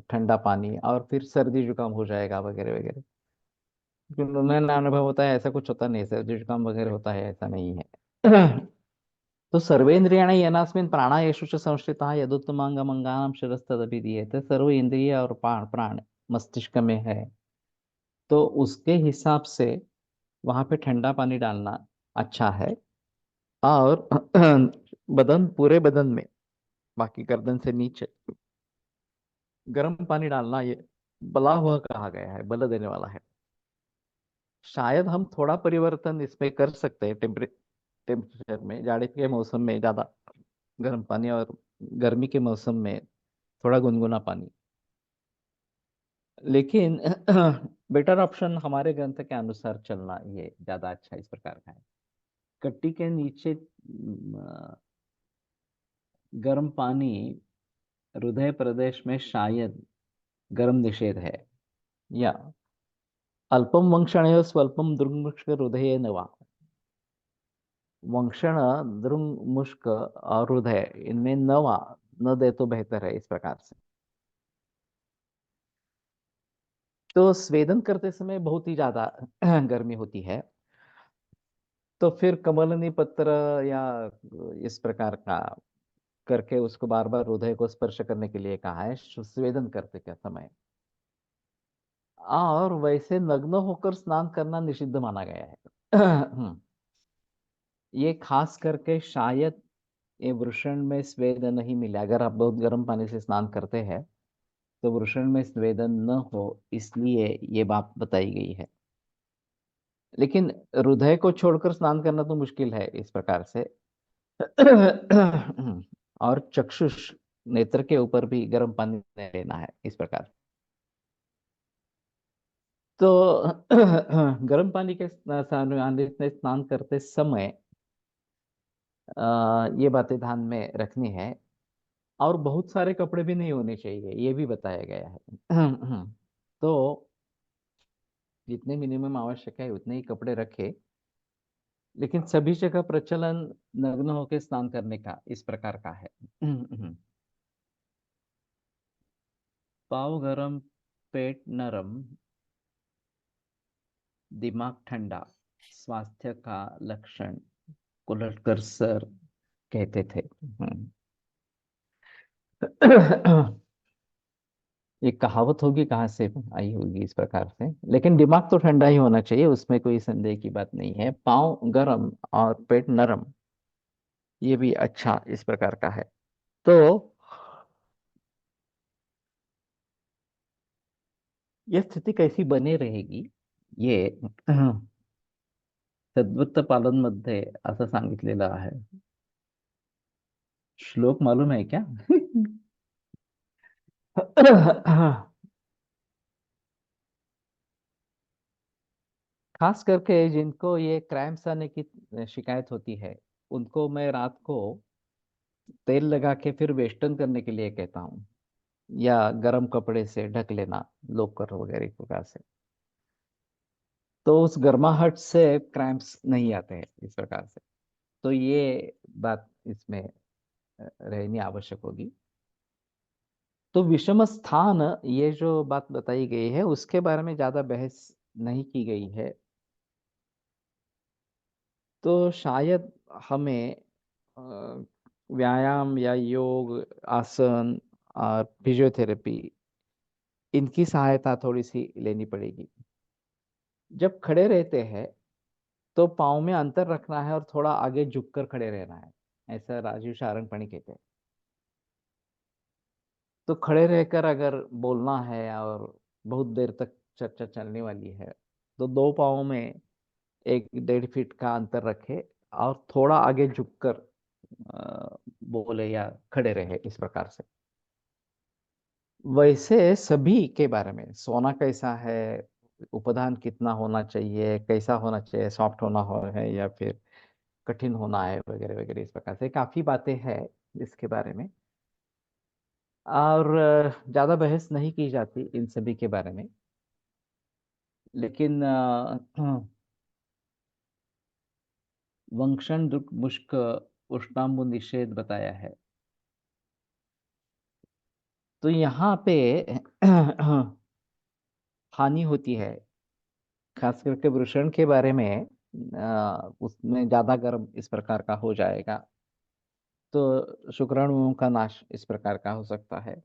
ठंडा पानी, और फिर सर्दी जुकाम हो जाएगा वगैरह वगैरह। क्योंकि उन्हें अनुभव होता है ऐसा कुछ होता नहीं है, सर्दी जुकाम वगैरह होता है ऐसा नहीं है। तो सर्वेन्द्रियाणि येनास्मिन् प्राणायेषु च संश्रिताः यदुत्तमांगमंगानां शिरस्तदभिधीयते। सर्व इंद्रिय और प्राण प्राण मस्तिष्क में है, तो उसके हिसाब से वहां पे ठंडा पानी डालना अच्छा है। और बदन, पूरे बदन में, बाकी गर्दन से नीचे गर्म पानी डालना, ये बला हुआ कहा गया है, बल देने वाला है। शायद हम थोड़ा परिवर्तन इसमें कर सकते हैं टेम्परेचर में। जाड़े के मौसम में ज्यादा गर्म पानी और गर्मी के मौसम में थोड़ा गुनगुना पानी। लेकिन बेटर ऑप्शन हमारे ग्रंथ के अनुसार चलना ये ज्यादा अच्छा इस प्रकार का है। कट्टी के नीचे गर्म पानी हृदय प्रदेश में शायद गर्म निषेध है। या अल्पम वंक्षण स्वल्पम दुर्मुष्क हृदय नवा। वंक्षण, दुर्मुष्क और हृदय, इनमें नवा न दे तो बेहतर है, इस प्रकार से। तो स्वेदन करते समय बहुत ही ज्यादा गर्मी होती है, तो फिर कमलनी पत्र या इस प्रकार का करके उसको बार बार हृदय को स्पर्श करने के लिए कहा है स्वेदन करते के समय। और वैसे नग्न होकर स्नान करना निषिद्ध माना गया है। ये खास करके शायद ये वृषण में स्वेद नहीं मिले। अगर आप बहुत गर्म पानी से स्नान करते हैं तो वृषण में स्वेदन न हो, इसलिए ये बात बताई गई है। लेकिन हृदय को छोड़कर स्नान करना तो मुश्किल है इस प्रकार से। और चक्षुष, नेत्र के ऊपर भी गर्म पानी नहीं लेना है इस प्रकार। तो गर्म पानी के सान्निध्य में स्नान करते समय ये बातें ध्यान में रखनी है। और बहुत सारे कपड़े भी नहीं होने चाहिए, ये भी बताया गया है। तो जितने मिनिमम आवश्यक है उतने ही कपड़े रखे। लेकिन सभी जगह प्रचलन नग्न होकर स्नान करने का इस प्रकार का है। पाँव गरम, पेट नरम, दिमाग ठंडा, स्वास्थ्य का लक्षण कुलटकर सर कहते थे। ये कहावत होगी, कहाँ से आई होगी इस प्रकार से। लेकिन दिमाग तो ठंडा ही होना चाहिए, उसमें कोई संदेह की बात नहीं है। पाँव गरम और पेट नरम, ये भी अच्छा इस प्रकार का है। तो यह स्थिति कैसी बने रहेगी, ये सद्वत्त पालन मध्ये असं सांगितलेलं आहे। श्लोक मालूम है क्या? खास करके जिनको ये क्रैम्प्स आने की शिकायत होती है, उनको मैं रात को तेल लगा के फिर वेस्टर्न करने के लिए कहता हूँ, या गर्म कपड़े से ढक लेना, लोकर वगैरह इस प्रकार से। तो उस गर्माहट से क्रैम्प्स नहीं आते हैं इस प्रकार से। तो ये बात इसमें रहनी आवश्यक होगी। तो विषम स्थान, ये जो बात बताई गई है उसके बारे में ज्यादा बहस नहीं की गई है। तो शायद हमें अ, व्यायाम या योग, आसन और फिजियोथेरेपी, इनकी सहायता थोड़ी सी लेनी पड़ेगी। जब खड़े रहते हैं तो पाँव में अंतर रखना है और थोड़ा आगे झुककर खड़े रहना है, ऐसा राजीव सारंगपणी कहते हैं। तो खड़े रहकर अगर बोलना है और बहुत देर तक चर्चा चलने वाली है, तो दो पाँव में 1-1.5 फीट का अंतर रखे और थोड़ा आगे झुककर बोले या खड़े रहे, इस प्रकार से। वैसे सभी के बारे में, सोना कैसा है, उपधान कितना होना चाहिए, कैसा होना चाहिए, सॉफ्ट होना हो है या फिर कठिन होना है, वगैरह वगैरह, इस प्रकार से काफी बातें हैं इसके बारे में। और ज्यादा बहस नहीं की जाती इन सभी के बारे में। लेकिन वंक्षण दुख मुष्क उष्णांबु निषेध बताया है। तो यहाँ पे हानि होती है, खास करके वृषण के बारे में। उसमें ज्यादा गर्म इस प्रकार का हो जाएगा तो शुक्राणुओं का नाश इस प्रकार का हो सकता है।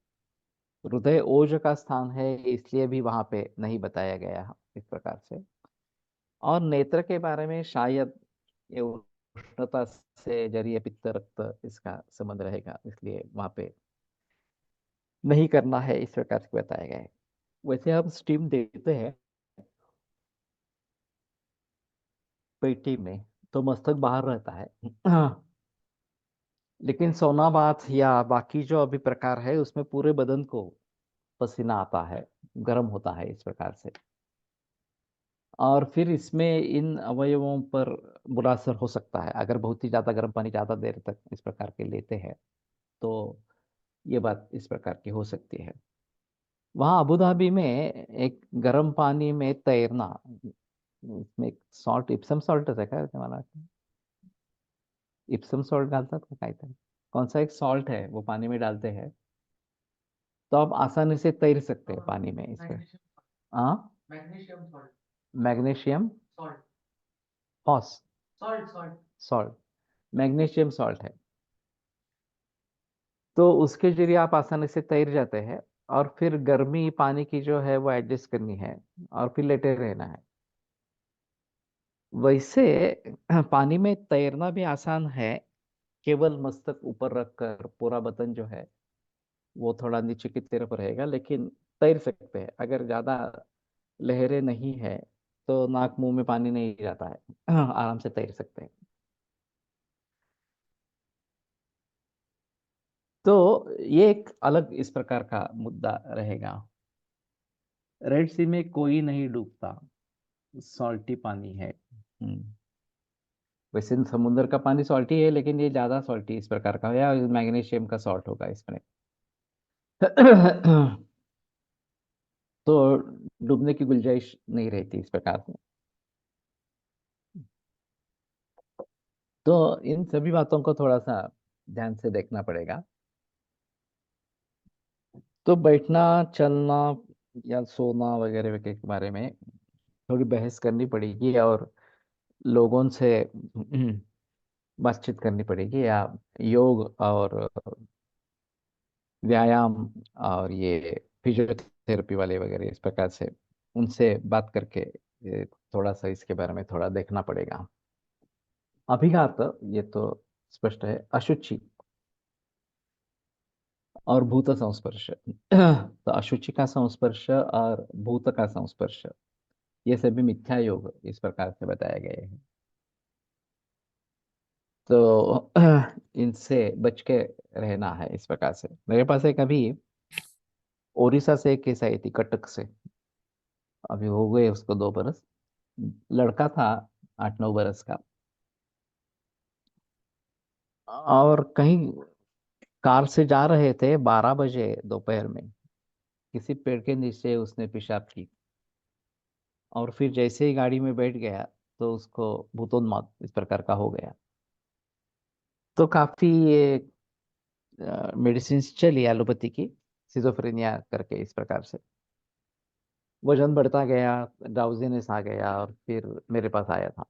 हृदय ओज का स्थान है, इसलिए भी वहां पे नहीं बताया गया इस प्रकार से। और नेत्र के बारे में शायद ये उष्णता से जरीय पित्त रक्त इसका संबंध रहेगा, इसलिए वहां पे नहीं करना है, इस प्रकार से बताया गया है। वैसे हम स्टीम देते हैं पेटी में तो मस्तक बाहर रहता है। लेकिन सोना बाथ या बाकी जो अभी प्रकार है उसमें पूरे बदन को पसीना आता है, गर्म होता है इस प्रकार से। और फिर इसमें इन अवयवों पर बुरा असर हो सकता है अगर बहुत ही ज्यादा गर्म पानी ज्यादा देर तक इस प्रकार के लेते हैं, तो ये बात इस प्रकार की हो सकती है। वहाँ अबू धाबी में एक गर्म पानी में तैरना, इसमें एक सॉल्ट, इप्सम सॉल्ट है काय मला इप्सम सॉल्ट घालतात का काहीतरी, कौन सा एक सॉल्ट है वो पानी में डालते हैं, तो आप आसानी से तैर सकते हैं पानी में इसमें। हाँ, मैग्नीशियम फॉस सॉल्ट, मैग्नीशियम सॉल्ट है। तो उसके जरिए आप आसानी से तैर जाते हैं और फिर गर्मी पानी की जो है वो एडजस्ट करनी है और फिर लेटे रहना है। वैसे पानी में तैरना भी आसान है, केवल मस्तक ऊपर रखकर पूरा बदन जो है वो थोड़ा नीचे की तरफ रहेगा, लेकिन तैर सकते हैं। अगर ज्यादा लहरें नहीं है तो नाक मुंह में पानी नहीं जाता है, आराम से तैर सकते हैं। तो ये एक अलग इस प्रकार का मुद्दा रहेगा। रेड सी में कोई नहीं डूबता, सॉल्टी पानी है। वैसे समुद्र का पानी सॉल्टी है, लेकिन ये ज्यादा सॉल्टी इस प्रकार का है, या मैग्नीशियम का सॉल्ट होगा इसमें। तो डूबने की गुंजाइश नहीं रहती इस प्रकार से। तो इन सभी बातों को थोड़ा सा ध्यान से देखना पड़ेगा। तो बैठना, चलना या सोना वगैरह वगैरह के बारे में थोड़ी बहस करनी पड़ेगी और लोगों से बातचीत करनी पड़ेगी, या योग और व्यायाम और ये फिजियोथेरेपी वाले वगैरह इस प्रकार से उनसे बात करके थोड़ा सा इसके बारे में थोड़ा देखना पड़ेगा। अभिघात, ये तो स्पष्ट है, अशुचि और भूत संस्पर्श। तो अशुचि का संस्पर्श और भूत का संस्पर्श, ये सभी मिथ्या योग इस प्रकार से बताए गए हैं। तो इनसे बच के रहना है इस प्रकार से। मेरे पास एक अभी ओडिशा से एक केस आई थी, कटक से। अभी हो गए उसको 2 बरस। लड़का था 8-9 बरस का, और कहीं कार से जा रहे थे 12 बजे दोपहर में, किसी पेड़ के नीचे उसने पेशाब की और फिर जैसे ही गाड़ी में बैठ गया तो उसको भूतोन्माद इस प्रकार का हो गया। तो काफी ये मेडिसिन चली एलोपैथी की, सिजोफ्रेनिया करके इस प्रकार से वजन बढ़ता गया, ड्राउजीनेस आ गया और फिर मेरे पास आया था।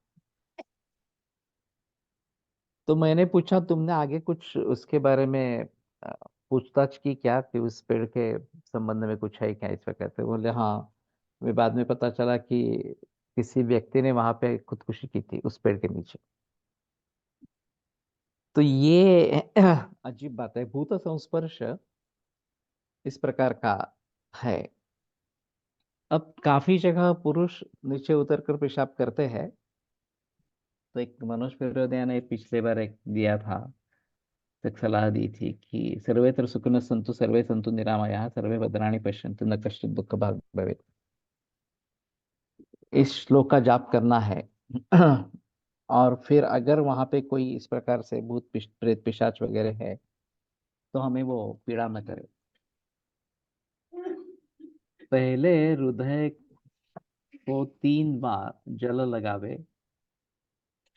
तो मैंने पूछा तुमने आगे कुछ उसके बारे में अ, पूछताछ की क्या कि उस पेड़ के संबंध में कुछ है क्या, इस पर कहते बोले हाँ। हमें बाद में पता चला कि किसी व्यक्ति ने वहां पे खुदकुशी की थी उस पेड़ के नीचे। तो ये अजीब बात है। भूत संस्पर्श इस प्रकार का है। अब काफी जगह पुरुष नीचे उतर कर पेशाब करते हैं। तो एक मनोज पिरोदिया ने पिछले बार एक दिया था, एक सलाह दी थी कि सर्वेत्र सुखिनः सन्तु सर्वे सन्तु निरामयाः सर्वे भद्राणि पश्यन्तु न कश्चित् दुःख भाग् भवेत्। इस श्लोक का जाप करना है। और फिर अगर वहां पे कोई इस प्रकार से भूत प्रेत पिशाच वगैरह है तो हमें वो पीड़ा न करे। पहले हृदय को 3 बार जल लगावे,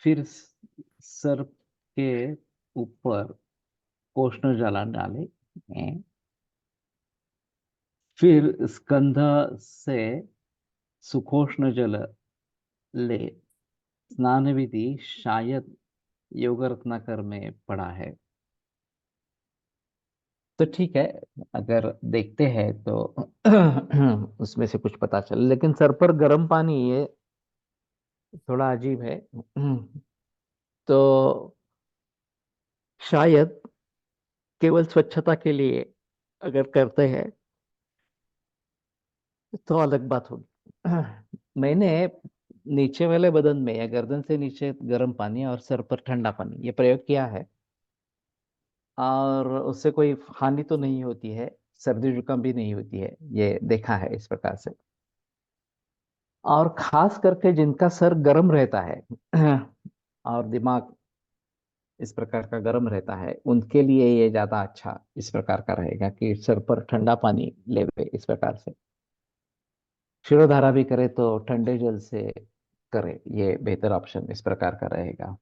फिर सर के ऊपर कोष्ण जला डाले, फिर स्कंध से सुखोष्ण जल ले। स्नान विधि शायद योग रत्नाकर में पढ़ा है। तो ठीक है, अगर देखते हैं तो उसमें से कुछ पता चले। लेकिन सर पर गर्म पानी ये थोड़ा अजीब है। तो शायद केवल स्वच्छता के लिए अगर करते हैं तो अलग बात होगी। मैंने नीचे वाले बदन में या गर्दन से नीचे गर्म पानी और सर पर ठंडा पानी ये प्रयोग किया है, और उससे कोई हानि तो नहीं होती है, सर्दी जुकाम भी नहीं होती है, ये देखा है इस प्रकार से। और खास करके जिनका सर गर्म रहता है और दिमाग इस प्रकार का गर्म रहता है, उनके लिए ये ज्यादा अच्छा इस प्रकार का रहेगा कि सर पर ठंडा पानी लेवे इस प्रकार से। शिरोधारा भी करे तो ठंडे जल से करे, ये बेहतर ऑप्शन इस प्रकार का रहेगा।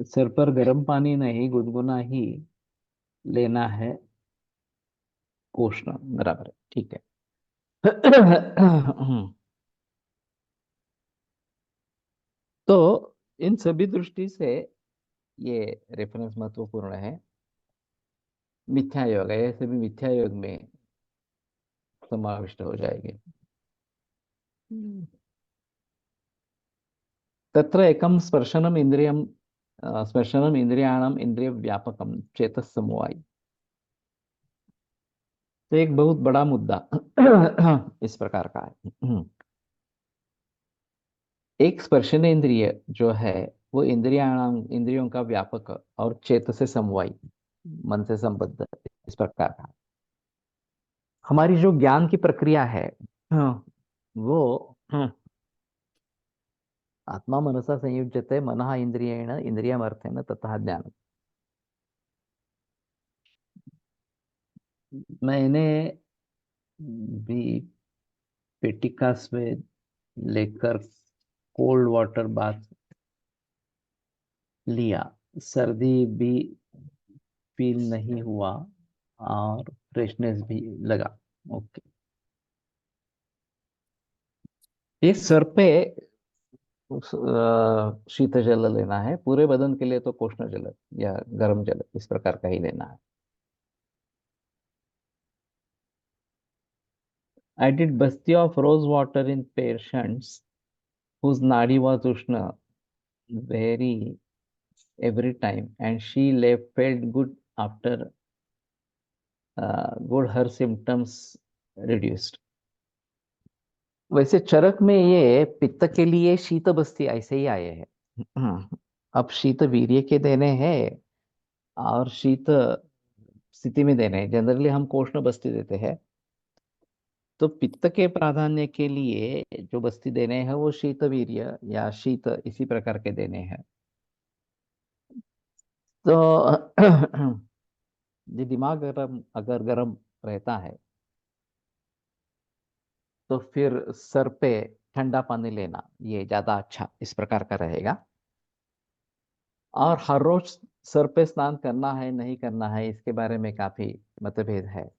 सिर पर गर्म पानी नहीं, गुनगुना ही लेना है, कोष्ण बराबर है, ठीक है। तो इन सभी दृष्टि से ये रेफरेंस महत्वपूर्ण है। मिथ्या योग है, ये सभी मिथ्या योग में समाविष्ट हो जाएंगे। तत्र एकम स्पर्शनम इंद्रियम स्पर्शनम इंद्रियाणाम इंद्रिय व्यापकम चेतस समवायी। तो एक बहुत बड़ा मुद्दा इस प्रकार का है। एक स्पर्शन इंद्रिय जो है वो इंद्रियों का व्यापक और चेत से समवायी, मन से संबद्ध इस प्रकार का। हमारी जो ज्ञान की प्रक्रिया है वो आत्मा मनसा संयुज्यते मनः इंद्रियेण इंद्रियमर्थेन ततः ज्ञान। मैंने भी पेटिकास में लेकर कोल्ड वाटर बाथ लिया, सर्दी भी फील नहीं हुआ और फ्रेशनेस भी लगा। ओके, ये सर पे शीत जल लेना है, पूरे बदन के लिए तो कोष्ण जल या गर्म जल इस प्रकार का ही लेना है। I did basti of rose water in patients whose nadi was ushna very every time, and she lay felt good after good her symptoms reduced। वैसे चरक में ये पित्त के लिए शीत बस्ती ऐसे ही आए हैं। अब शीत वीर्य के देने हैं और शीत स्थिति में देने हैं। जनरली हम कोष्ण बस्ती देते हैं, तो पित्त के प्राधान्य के लिए जो बस्ती देने हैं वो शीत वीर्य या शीत इसी प्रकार के देने हैं। तो ये दिमाग अगर गर्म रहता है तो फिर सर पे ठंडा पानी लेना ये ज्यादा अच्छा इस प्रकार का रहेगा। और हर रोज सर पे स्नान करना है नहीं करना है, इसके बारे में काफी मतभेद है।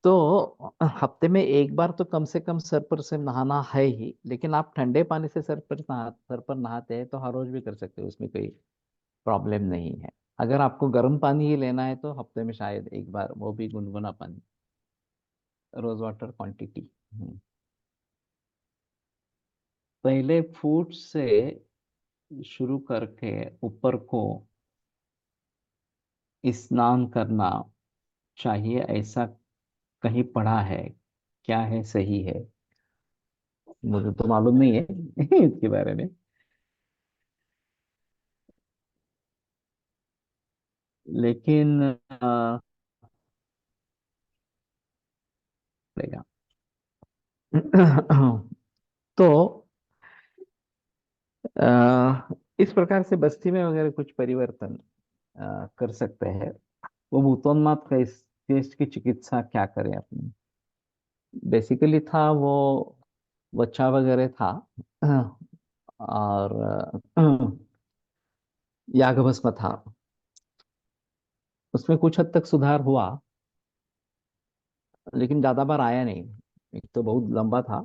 तो हफ्ते में एक बार तो कम से कम सर पर से नहाना है ही, लेकिन आप ठंडे पानी से सर पर नहाते हैं तो हर रोज भी कर सकते हो, उसमें कोई प्रॉब्लम नहीं है। अगर आपको गर्म पानी ही लेना है तो हफ्ते में शायद एक बार, वो भी गुनगुना पानी, रोज वाटर क्वांटिटी। पहले फुट से शुरू करके ऊपर को स्नान करना चाहिए, ऐसा कहीं पढ़ा है? क्या है सही है? मुझे तो मालूम नहीं है इसके बारे में, लेकिन पड़ेगा। तो इस प्रकार से बस्ती में वगैरह कुछ परिवर्तन कर सकते हैं। वो भूतोन्माद का इस केस की चिकित्सा क्या करें अपनी? बेसिकली था वो वच्छा वगैरह था, और याग भस्म था। उसमें कुछ हद तक सुधार हुआ, लेकिन ज्यादा बार आया नहीं। एक तो बहुत लंबा था,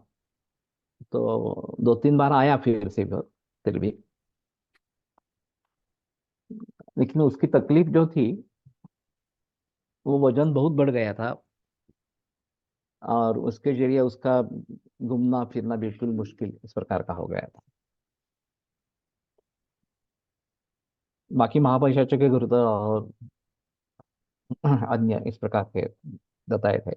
तो 2-3 बार आया फिर भी। लेकिन उसकी तकलीफ जो थी, वो वजन बहुत बढ़ गया था, और उसके जरिए उसका घूमना फिरना बिल्कुल मुश्किल इस प्रकार का हो गया था। बाकी महापैशाचे के गुरुतर और अन्य इस प्रकार के बताए थे।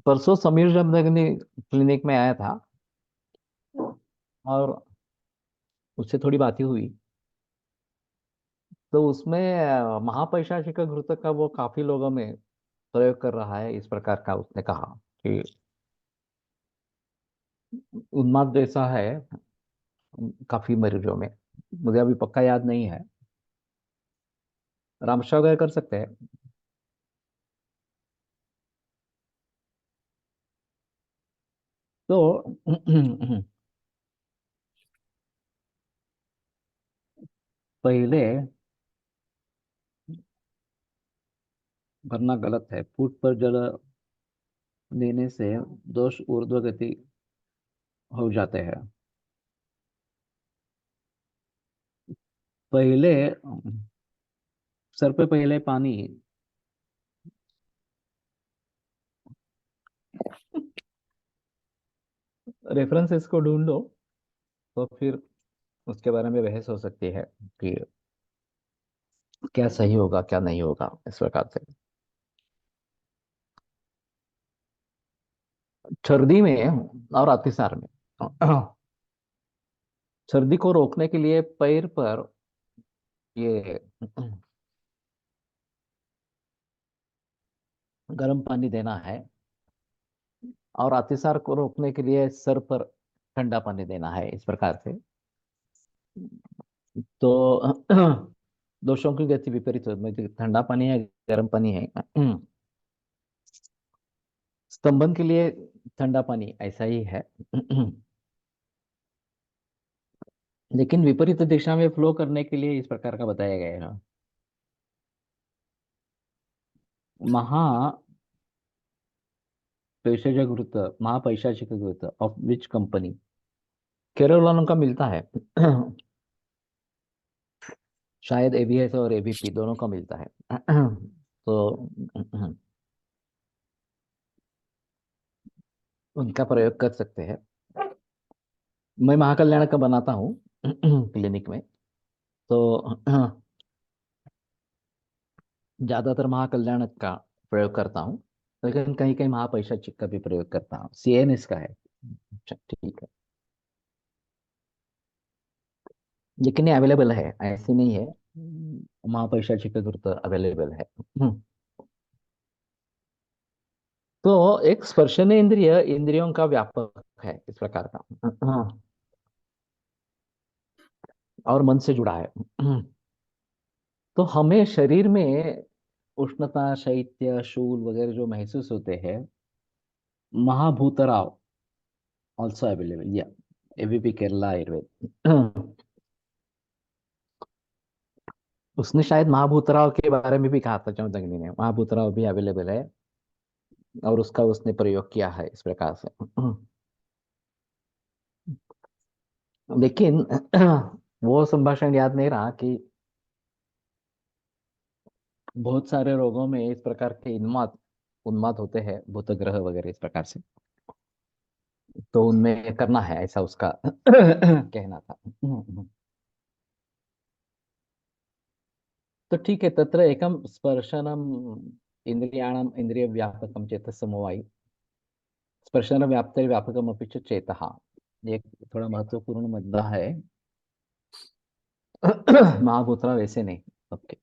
परसों समीर जमदग्नि क्लिनिक में आया था, और उससे थोड़ी बातें हुई। तो उसमें महापैशाचिक घृत का वो काफी लोगों में प्रयोग कर रहा है इस प्रकार का। उसने कहा कि उन्माद जैसा है काफी मरीजों में। मुझे अभी पक्का याद नहीं है, रामशा वगैरह कर सकते हैं। तो पहले भरना गलत है। फुट पर जल देने से दोष ऊर्ध्व गति हो जाते हैं। पहले सर पे पहले पानी, रेफरेंसेस को ढूंढ लो, तो फिर उसके बारे में बहस हो सकती है कि क्या सही होगा क्या नहीं होगा इस प्रकार से। सर्दी में और अतिसार में सर्दी को रोकने के लिए पैर पर ये गर्म पानी देना है, और अतिसार को रोकने के लिए सर पर ठंडा पानी देना है, इस प्रकार से। तो दोषों की गति विपरीत हो, मतलब ठंडा पानी है गर्म पानी है। स्तंभन के लिए ठंडा पानी ऐसा ही है। लेकिन विपरीत दिशा में फ्लो करने के लिए इस प्रकार का बताया गया है। महा पैशाचिक वृत्त, महापैशाचिक वृत्त ऑफ विच कंपनी? केरल वालों का मिलता है। शायद एबीएस और एबीपी दोनों का मिलता है। तो उनका प्रयोग कर सकते हैं। मैं महाकल्याण का बनाता हूँ क्लिनिक में, तो ज्यादातर महाकल्याण का प्रयोग करता हूँ, लेकिन कहीं कहीं महापैशाचिक का भी प्रयोग करता हूँ। सीएनएस का है। अच्छा, ठीक है। लेकिन ये अवेलेबल है, ऐसे नहीं है। महापैशाचिक गुरुत्व अवेलेबल है। तो एक स्पर्शनीय इंद्रिय इंद्रियों का व्यापक है इस प्रकार का, और मन से जुड़ा है। तो हमें शरीर में उष्णता, शैत्य, शूल वगैरह जो महसूस होते हैं, महाभूतराव also available. Yeah, AVP Kerala Ayurved. उसने शायद महाभूतराव के बारे में भी कहा था चौधरी ने, महाभूतराव भी अवेलेबल है और उसका उसने प्रयोग किया है इस प्रकार से। लेकिन वो संभाषण याद नहीं रहा कि बहुत सारे रोगों में इस प्रकार के उन्माद उन्माद होते हैं, भूतग्रह वगैरह इस प्रकार से, तो उनमें करना है ऐसा उसका कहना था। तो ठीक है, तत्र एकम स्पर्शनम इंद्रियाणाम इंद्रिय व्यापकम चेत समवायी स्पर्शन व्याप्त व्यापकम अपि च चेतः। ये थोड़ा महत्वपूर्ण मुद्दा है। महाभूतरा वैसे नहीं। ओके।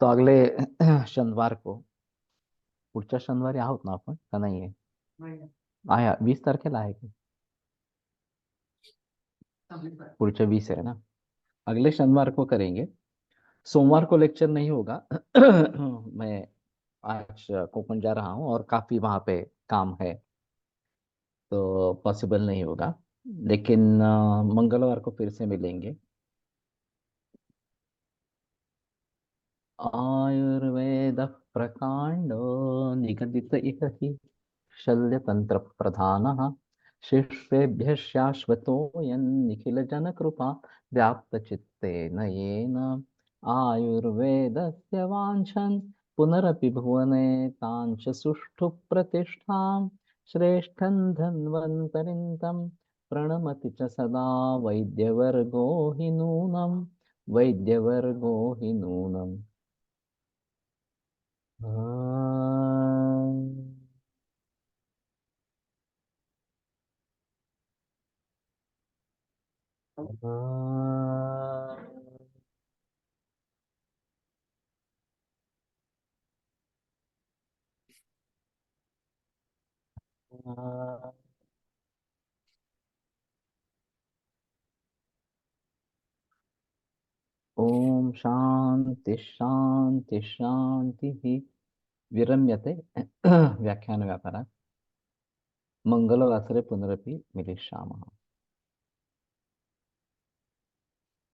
तो अगले शनिवार को, पुढच्या शनिवारी आहोत ना आपण का नाही आहे? आहे 20 तारखेला आहे की पुढच्या 20 है ना? अगले शनिवार को करेंगे। सोमवार को लेक्चर नहीं होगा। मैं आज कोकण जा रहा हूँ और काफी वहां पे काम है, तो पॉसिबल नहीं होगा। लेकिन मंगलवार को फिर से मिलेंगे। आयुर्वेद प्रकांडो निगदित इह हि शल्यतंत्र प्रधानः शिष्येभ्यः शाश्वतोऽयं निखिलजनकृपा व्याप्तचित्तेन येन आयुर्वेदस्य वाञ्छन् पुनरपि भुवने ताञ्च सुष्ठु प्रतिष्ठां श्रेष्ठं धन्वन्तरिं तं प्रणमति च सदा वैद्यवर्गो हि नूनम् वैद्यवर्गो हि नूनम्। ओम शांति शांति शांति विरम्यते। व्याख्यान व्यापारात् मंगलवासरे पुनरपि मिलिष्यामः।